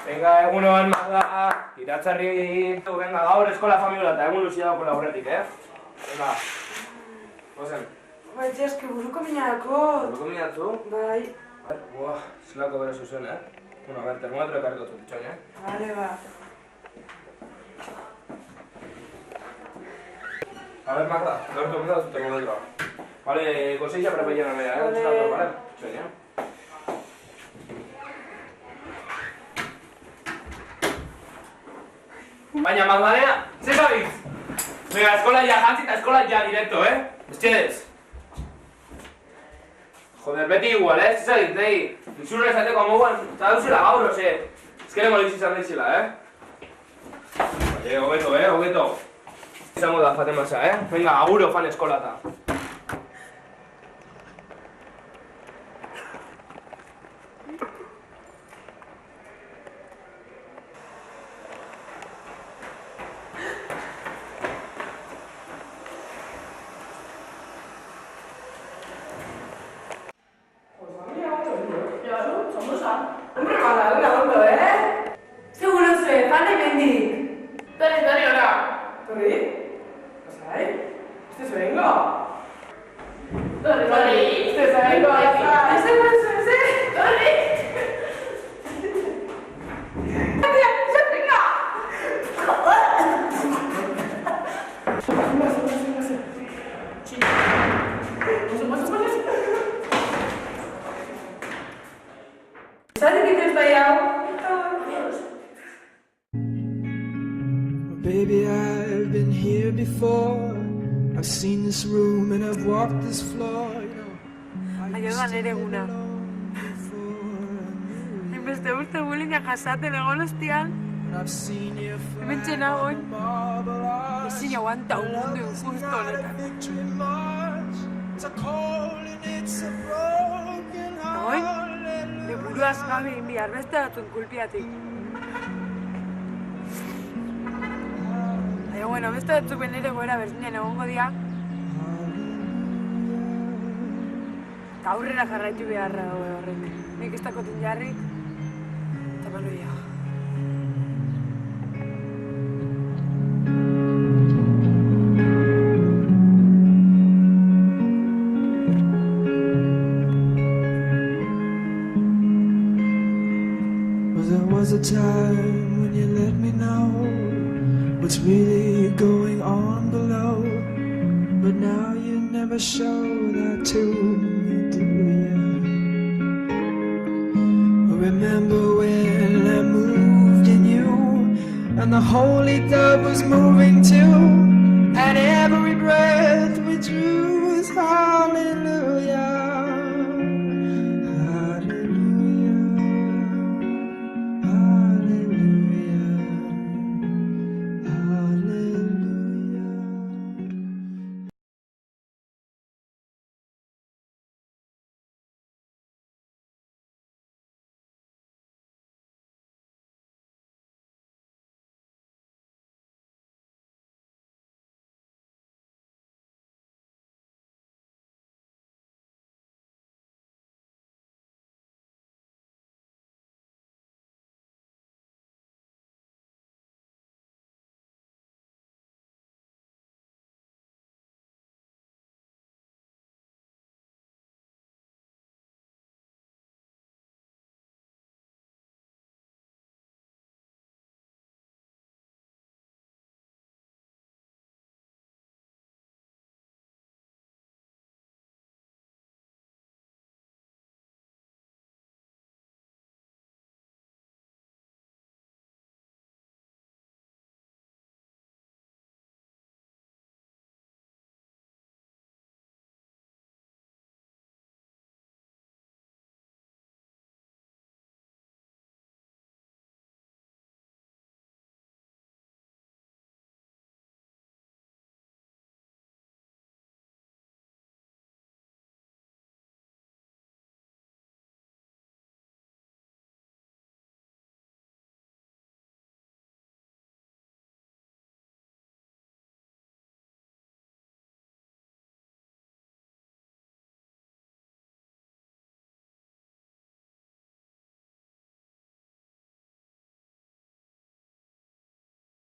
Venga, egunon, Magda, iratzarri... Venga, gaur eskola familia eta egun luzia dago aurretik, Venga, gozen. Bai, eske buruko minako. Buruko minatzu? Bai. Buah, zelako bere zuzen, Bueno, a ver, termometro ekarriko zutitxoin, Vale, ba. A ver, Magda, lortu menda zu termometroa. Vale, gozeixa prepaian amea, Vale. Vale, txoin, Baina, Magdalena, ze zabitz? Venga, eskola ya, jantzi eta eskola ya, directo, Estxedez. Joder, beti igual, ze zabitz, nahi. Inzurra esateko amoguan, eta dauzela gaur, Ez que lemo izan daizela, Hobeto, hobeto. Izango da jaten masa, Venga, aguro fan eskolata. Hombre, Magdalena, ondo, Seguro zuen, fan hemendik. Torri, ora. Torri? Lasai? Este vengo. Torri. Este vengo. Ese. Torri. Baby, I've been here before. I've seen this room and I've walked this floor. Aiodan ere eguna. Inbeste urte bulinak jasaten egon ostian. Hemen txenagoen. Ezin aguanta un mundu injusto honetan. Nagoen, de buruaz gabe inbiar beste datun kulpiatik. Bueno, beste batzuk benere goera berdinen egongo dira. Eta aurrera jarraitu beharra dago horrek. Nik ez dakotin jarrik, eta baloia. Well, there was a time when you let me know what's really going on below, but now you never show that to me, do you? Remember when I moved in you, and the holy dove was moving too, and every breath we drew was hallelujah.